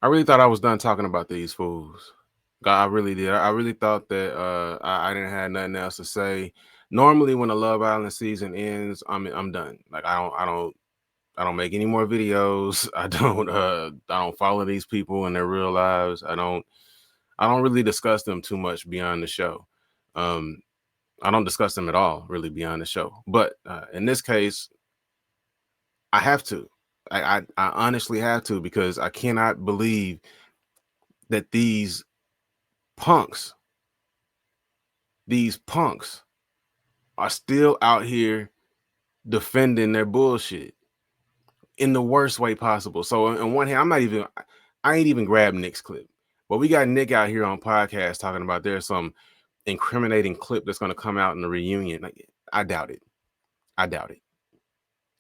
I really thought I was done talking about these fools. I really did. I really thought that I didn't have nothing else to say. Normally, when the Love Island season ends, I'm done. Like I don't make any more videos. I don't follow these people in their real lives. I don't really discuss them too much beyond the show. Um, I don't discuss them at all really beyond the show. But in this case, I have to. I honestly have to, because I cannot believe that punks, these punks are still out here defending their bullshit in the worst way possible. So on one hand, I ain't even grabbed Nic's clip, but we got Nic out here on podcast talking about there's some incriminating clip that's going to come out in the reunion. Like, I doubt it. I doubt it.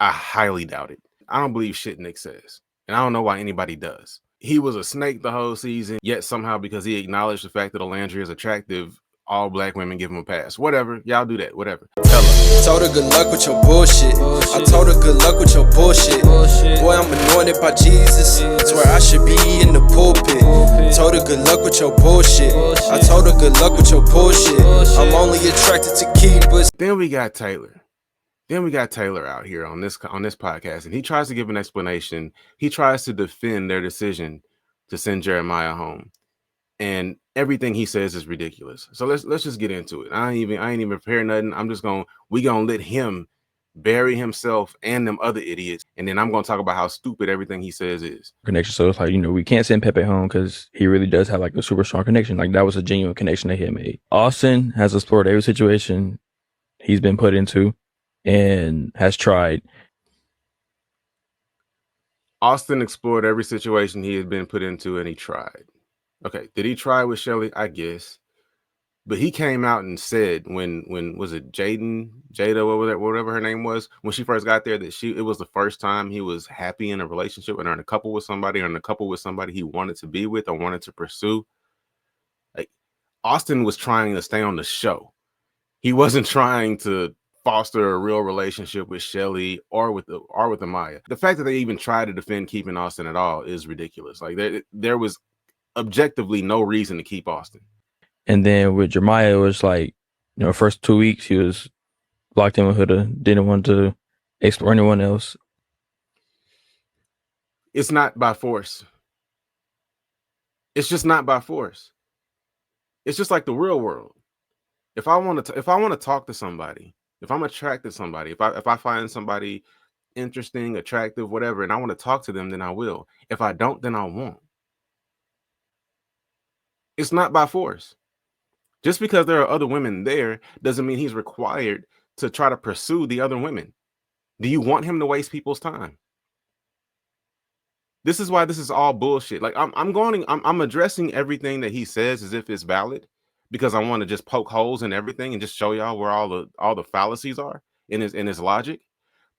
I highly doubt it. I don't believe shit Nic says, and I don't know why anybody does. He was a snake the whole season, yet somehow, because he acknowledged the fact that Olandria is attractive, all black women give him a pass. Whatever, y'all do that. Whatever. Tell her. Told her good luck with your bullshit. I told her good luck with your bullshit. Boy, I'm anointed by Jesus. Swear I should be in the pulpit. Told her good luck with your bullshit. I told her good luck with your bullshit. I'm only attracted to keepers. Then we got Taylor. Out here on this podcast, and he tries to give an explanation. He tries to defend their decision to send Jeremiah home, and everything he says is ridiculous. So let's just get into it. I ain't even prepared nothing. We gonna let him bury himself and them other idiots, and then I'm gonna talk about how stupid everything he says is. Connection. So it's like, we can't send Pepe home because he really does have like a super strong connection. Like, that was a genuine connection that he had made. Austin has explored every situation he's been put into and has tried. Austin explored every situation he had been put into, and he tried. Okay, did he try with Shelly? I guess. But he came out and said when was it Jada, whatever her name was, when she first got there, that it was the first time he was happy in a relationship and in a couple with somebody, he wanted to be with or wanted to pursue. Like, Austin was trying to stay on the show. He wasn't trying to foster a real relationship with Shelly or with Amaya. The fact that they even tried to defend keeping Austin at all is ridiculous. Like, there was objectively no reason to keep Austin. And then with Jeremiah, it was like, first 2 weeks he was locked in with Huda, didn't want to explore anyone else. It's not by force. It's just not by force. It's just like the real world. If I want to talk to somebody, if I'm attracted to somebody, if I find somebody interesting, attractive, whatever, and I want to talk to them, then I will. If I don't, then I won't. It's not by force. Just because there are other women there doesn't mean he's required to try to pursue the other women. Do you want him to waste people's time? This is why this is all bullshit. Like, I'm addressing everything that he says as if it's valid, because I want to just poke holes in everything and just show y'all where all the fallacies are in his logic.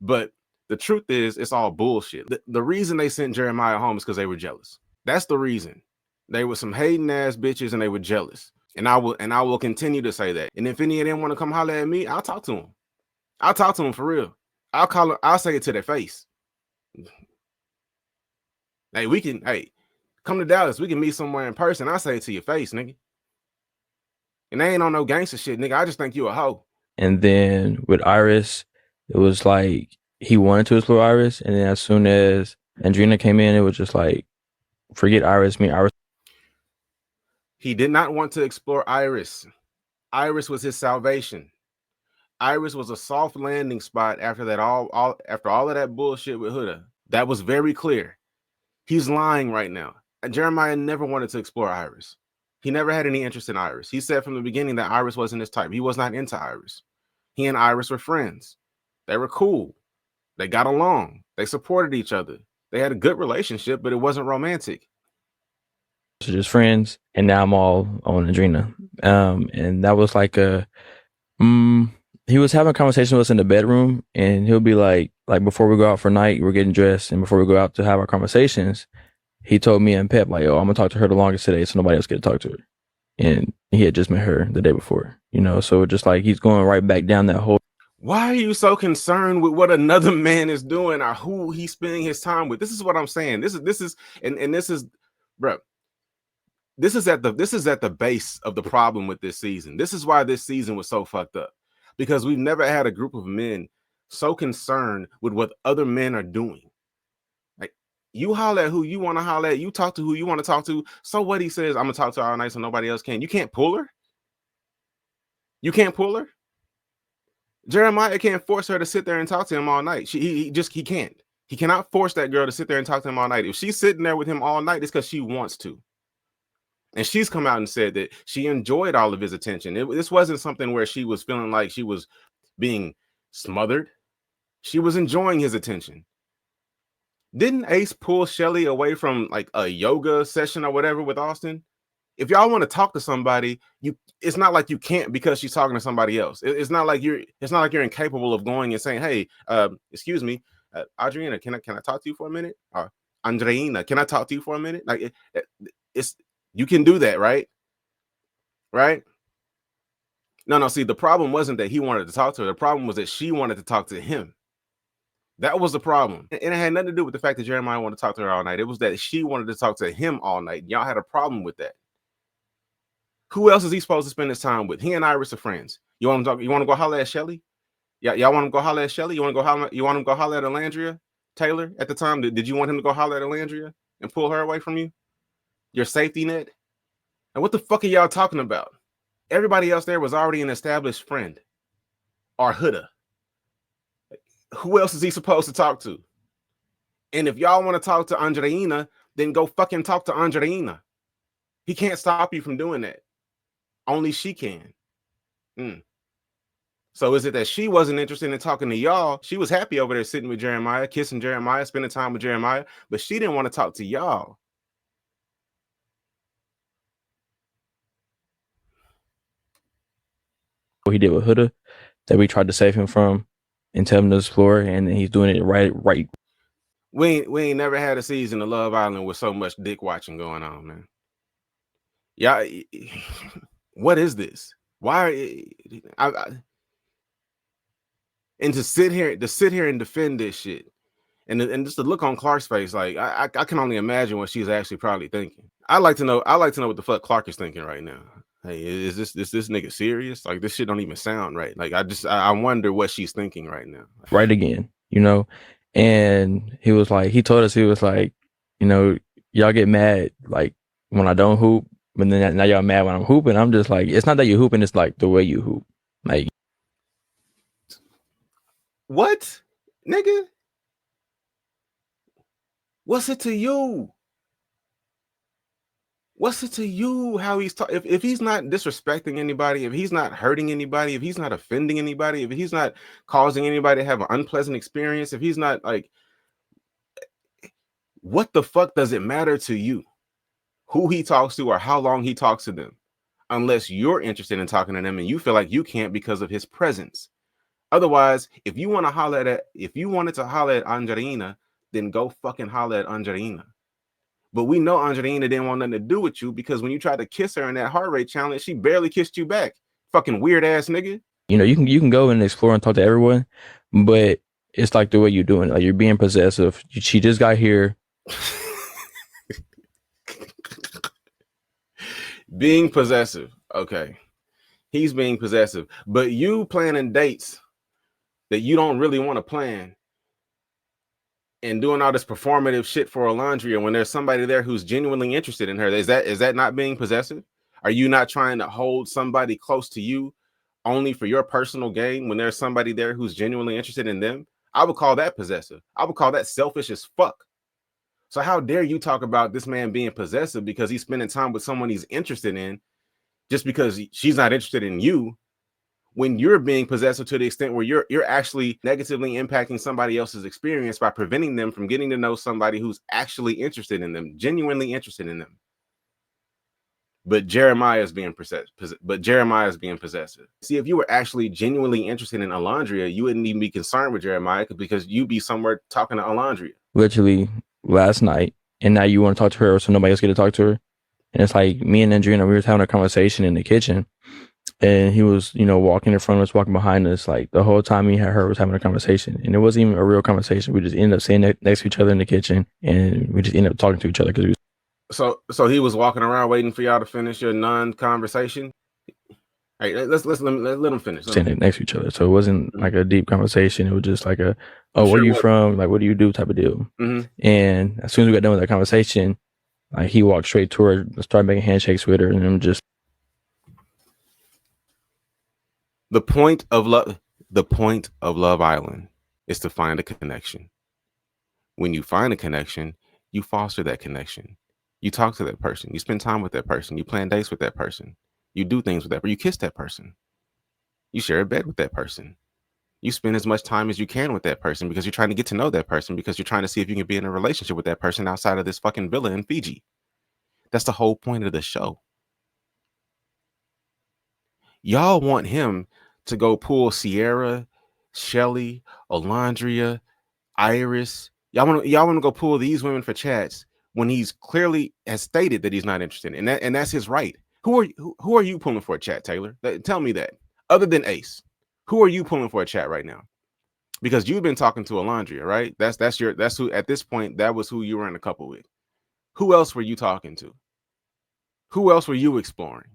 But the truth is, it's all bullshit. The reason they sent Jeremiah home is because they were jealous. That's the reason. They were some hating ass bitches and they were jealous. And I will continue to say that. And if any of them want to come holler at me, I'll talk to them. I'll talk to them for real. I'll say it to their face. Hey, come to Dallas. We can meet somewhere in person. I'll say it to your face, nigga. And they ain't on no gangster shit, nigga. I just think you a hoe. And then with Iris, it was like he wanted to explore Iris. And then as soon as Andrina came in, it was just like, forget Iris, Iris. He did not want to explore Iris. Iris was his salvation. Iris was a soft landing spot after that after all of that bullshit with Huda. That was very clear. He's lying right now. Jeremiah never wanted to explore Iris. He never had any interest in Iris. He said from the beginning that Iris wasn't his type. He was not into Iris. He and Iris were friends. They were cool. They got along. They supported each other. They had a good relationship, but it wasn't romantic. So just friends, and now I'm all on Adrena. And that was like he was having a conversation with us in the bedroom, and he'll be like before we go out for night, we're getting dressed, and before we go out to have our conversations, he told me and Pep, like, "Oh, I'm gonna talk to her the longest today, so nobody else get to talk to her." And he had just met her the day before, so just like he's going right back down that whole. Why are you so concerned with what another man is doing or who he's spending his time with? This is what I'm saying. This is bro. This is at the base of the problem with this season. This is why this season was so fucked up, because we've never had a group of men so concerned with what other men are doing. Like, you holler at who you want to holler at, you talk to who you want to talk to. So what he says, I'm gonna talk to her all night so nobody else can. You can't pull her. You can't pull her. Jeremiah can't force her to sit there and talk to him all night. He can't. He cannot force that girl to sit there and talk to him all night. If she's sitting there with him all night, it's because she wants to. And she's come out and said that she enjoyed all of his attention. This wasn't something where she was feeling like she was being smothered. She was enjoying his attention. Didn't Ace pull Shelly away from like a yoga session or whatever with Austin? If y'all want to talk to somebody, it's not like you can't because she's talking to somebody else. It's not like you're incapable of going and saying, hey, excuse me, Adriana, can I talk to you for a minute? Or Andreina, can I talk to you for a minute? Like it's you can do that, right? Right? No. See, the problem wasn't that he wanted to talk to her. The problem was that she wanted to talk to him. That was the problem. And it had nothing to do with the fact that Jeremiah wanted to talk to her all night. It was that she wanted to talk to him all night. Y'all had a problem with that. Who else is he supposed to spend his time with? He and Iris are friends. You want to go holler at Shelly? Y'all want him to go holler at Shelly? You want him to go holler at Alandria Taylor at the time? Did you want him to go holler at Alandria and pull her away from you? Your safety net? And what the fuck are y'all talking about? Everybody else there was already an established friend or Huda. Who else is he supposed to talk to? And if y'all want to talk to Andreina, then go fucking talk to Andreina. He can't stop you from doing that. Only she can. So is it that she wasn't interested in talking to y'all? She was happy over there sitting with Jeremiah, kissing Jeremiah, spending time with Jeremiah, but she didn't want to talk to y'all. What he did with Huda, that we tried to save him from and tell him to explore, and he's doing it right. We ain't never had a season of Love Island with so much dick watching going on, man. Yeah, what is this? Why? And to sit here and defend this shit, and just the look on Clark's face, like I can only imagine what she's actually probably thinking. I'd like to know what the fuck Clark is thinking right now. Hey, is this nigga serious? Like, this shit don't even sound right. Like, I wonder what she's thinking right now. Right again, you know. And he was like, he told us, he was like, you know, y'all get mad like when I don't hoop, but then now y'all mad when I'm hooping. I'm just like, it's not that you're hooping, it's like the way you hoop. Like, what, nigga? What's it to you? What's it to you how he's talking? If he's not disrespecting anybody, if he's not hurting anybody, if he's not offending anybody, if he's not causing anybody to have an unpleasant experience, if he's not like, what the fuck does it matter to you who he talks to or how long he talks to them, unless you're interested in talking to them and you feel like you can't because of his presence? Otherwise, if you wanted to holler at Angelina, then go fucking holler at Angelina. But we know Angelina didn't want nothing to do with you, because when you tried to kiss her in that heart rate challenge, she barely kissed you back. Fucking weird ass nigga. You know, you can go and explore and talk to everyone, but it's like the way you're doing it. Like, you're being possessive. She just got here. Being possessive. Okay. He's being possessive. But you planning dates that you don't really want to plan and doing all this performative shit for Alondria when there's somebody there who's genuinely interested in her. Is that not being possessive? Are you not trying to hold somebody close to you only for your personal gain when there's somebody there who's genuinely interested in them? I would call that possessive. I would call that selfish as fuck. So how dare you talk about this man being possessive because he's spending time with someone he's interested in just because she's not interested in you, when you're being possessive to the extent where you're actually negatively impacting somebody else's experience by preventing them from getting to know somebody who's actually interested in them, genuinely interested in them. But Jeremiah is being possessive. See, if you were actually genuinely interested in Alondria, you wouldn't even be concerned with Jeremiah, because you'd be somewhere talking to Alondria. Literally last night, and now you want to talk to her so nobody else get to talk to her. And it's like, me and Andrina, we were having a conversation in the kitchen, and he was, you know, walking in front of us, walking behind us. Like, the whole time me and her was having a conversation, and it wasn't even a real conversation. We just ended up sitting next to each other in the kitchen, and we just ended up talking to each other because So he was walking around waiting for y'all to finish your non-conversation. Hey, let him finish. Standing next to each other, so it wasn't like a deep conversation. It was just like a, oh, where Sure are you was. from? Like, what do you do? Type of deal. And as soon as we got done with that conversation, like he walked straight to her, started making handshakes with her, and I'm just the point of Love Island is to find a connection. When you find a connection, you foster that connection. You talk to that person. You spend time with that person. You plan dates with that person. You do things with that person. You kiss that person. You share a bed with that person. You spend as much time as you can with that person because you're trying to get to know that person, because you're trying to see if you can be in a relationship with that person outside of this fucking villa in Fiji. That's the whole point of the show. Y'all want him to go pull Sierra, Shelly, Olandria, Iris. Y'all want to go pull these women for chats when he's clearly has stated that he's not interested, and that's his right. Who are you pulling for a chat, Taylor? Tell me that. Other than Ace, who are you pulling for a chat right now? Because you've been talking to Alondria, right? That's who at this point, that was who you were in a couple with. Who else were you talking to? Who else were you exploring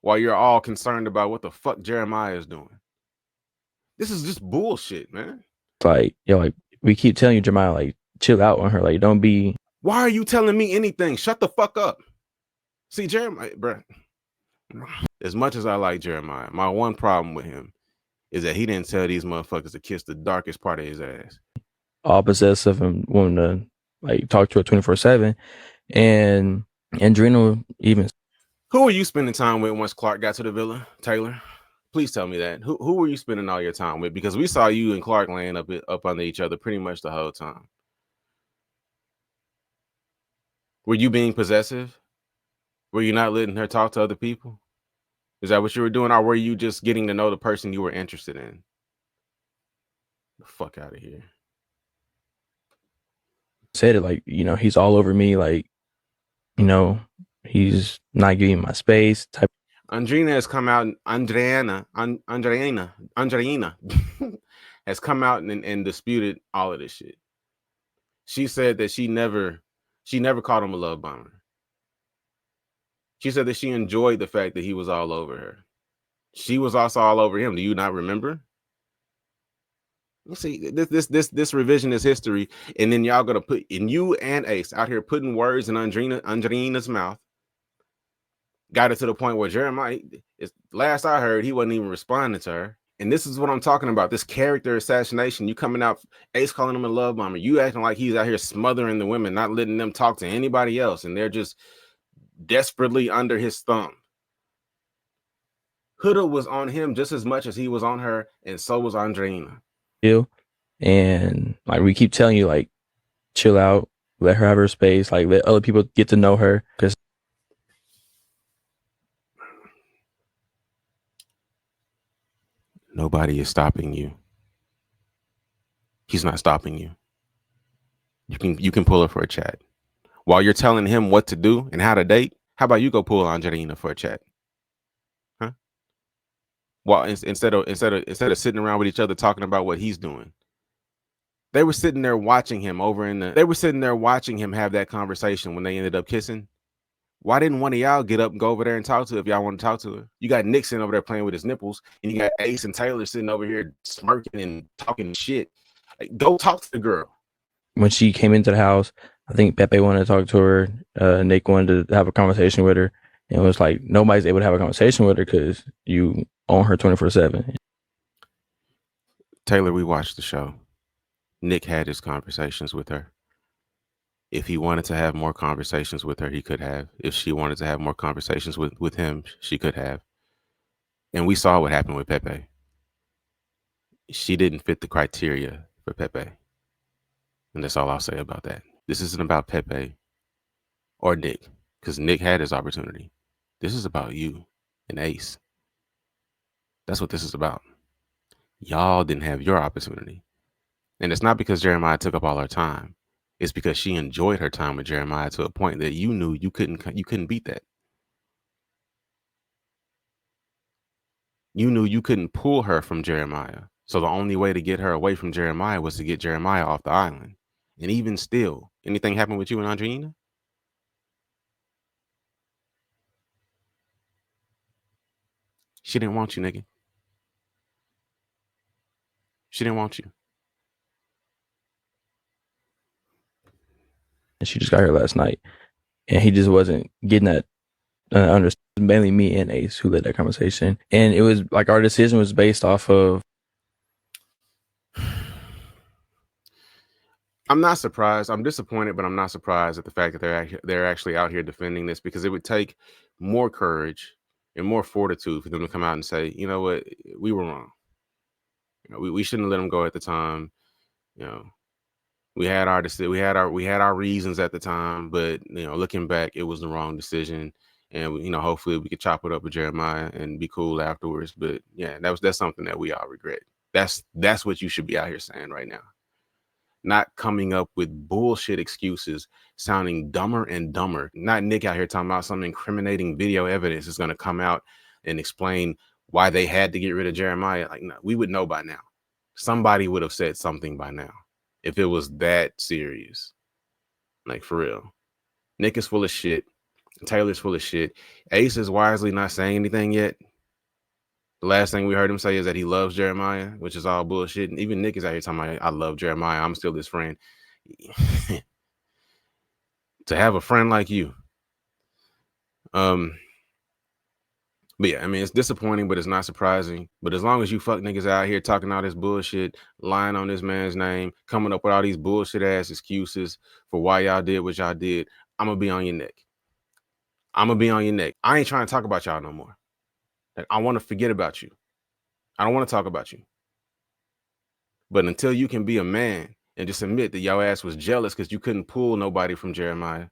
while you're all concerned about what the fuck Jeremiah is doing? This is just bullshit, man. like, like we keep telling you, Jeremiah, like chill out on her, like don't be. Why are you telling me anything? Shut the fuck up. See, Jeremiah, bro. As much as I like Jeremiah, my one problem with him is that he didn't tell these motherfuckers to kiss the darkest part of his ass. All possessive and wanting to like talk to her 24/7, and Andrina even. Who were you spending time with once Clark got to the villa, Taylor? Please tell me that. Who were you spending all your time with? Because we saw you and Clark laying up under each other pretty much the whole time. Were you being possessive? Were you not letting her talk to other people? Is that what you were doing, or were you just getting to know the person you were interested in? The fuck out of here. Said it like, he's all over me, like, he's not giving my space type. Andrina has come out, Andreina has come out and disputed all of this shit. She said that she never called him a love bomber. She said that she enjoyed the fact that he was all over her. She was also all over him. Do you not remember? See, this revisionist history, and then y'all gonna put, and you and Ace out here putting words in Andrina's mouth. Got it to the point where Jeremiah, last I heard, he wasn't even responding to her. And this is what I'm talking about, this character assassination. You coming out, Ace calling him a love bomber. You acting like he's out here smothering the women, not letting them talk to anybody else, and they're just desperately under his thumb. Huda was on him just as much as he was on her, and so was Andrina. And like we keep telling you, like, chill out, let her have her space, like let other people get to know her, because nobody is stopping you. He's not stopping you. You can pull her for a chat. While you're telling him what to do and how to date, how about you go pull Angelina for a chat? Huh? Well, instead of sitting around with each other talking about what he's doing. They were sitting there watching him they were sitting there watching him have that conversation when they ended up kissing. Why didn't one of y'all get up and go over there and talk to her if y'all want to talk to her? You got Nic sitting over there playing with his nipples, and you got Ace and Taylor sitting over here smirking and talking shit. Like, go talk to the girl. When she came into the house, I think Pepe wanted to talk to her. Nic wanted to have a conversation with her. And it was like, nobody's able to have a conversation with her because you own her 24/7. Taylor, we watched the show. Nic had his conversations with her. If he wanted to have more conversations with her, he could have. If she wanted to have more conversations with him, she could have. And we saw what happened with Pepe. She didn't fit the criteria for Pepe. And that's all I'll say about that. This isn't about Pepe or Nic, because Nic had his opportunity. This is about you and Ace. That's what this is about. Y'all didn't have your opportunity. And it's not because Jeremiah took up all her time. It's because she enjoyed her time with Jeremiah to a point that you knew you couldn't beat that. You knew you couldn't pull her from Jeremiah. So the only way to get her away from Jeremiah was to get Jeremiah off the island. And even still, anything happened with you and Andrina? She didn't want you, nigga. She didn't want you. And she just got here last night, and he just wasn't getting that. Understood. Mainly me and Ace who led that conversation, and it was like our decision was based off of. I'm not surprised. I'm disappointed, but I'm not surprised at the fact that they're actually out here defending this, because it would take more courage and more fortitude for them to come out and say, you know what, we were wrong. You know, we shouldn't have let them go at the time. You know, we had our reasons at the time, but you know, looking back, it was the wrong decision. And you know, hopefully we could chop it up with Jeremiah and be cool afterwards. But yeah, that's something that we all regret. That's what you should be out here saying right now. Not coming up with bullshit excuses, sounding dumber and dumber. Not Nick out here talking about some incriminating video evidence is going to come out and explain why they had to get rid of Jeremiah. Like, no, we would know by now. Somebody would have said something by now if it was that serious. Like, for real. Nick is full of shit. Taylor's full of shit. Ace is wisely not saying anything yet. The last thing we heard him say is that he loves Jeremiah, which is all bullshit. And even Nick is out here talking about, I love Jeremiah. I'm still his friend. To have a friend like you. But yeah, I mean, it's disappointing, but it's not surprising. But as long as you fuck niggas out here talking all this bullshit, lying on this man's name, coming up with all these bullshit ass excuses for why y'all did what y'all did, I'm gonna be on your neck. I'm gonna be on your neck. I ain't trying to talk about y'all no more. I want to forget about you. I don't want to talk about you. But until you can be a man and just admit that your ass was jealous because you couldn't pull nobody from Jeremiah,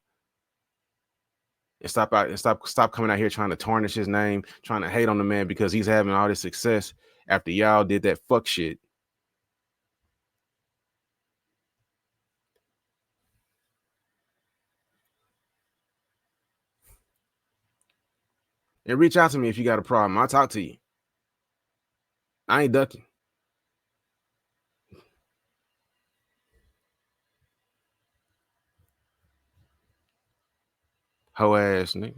and stop coming out here trying to tarnish his name, trying to hate on the man because he's having all this success after y'all did that fuck shit. And reach out to me if you got a problem. I'll talk to you. I ain't ducking. Hoe ass nigga.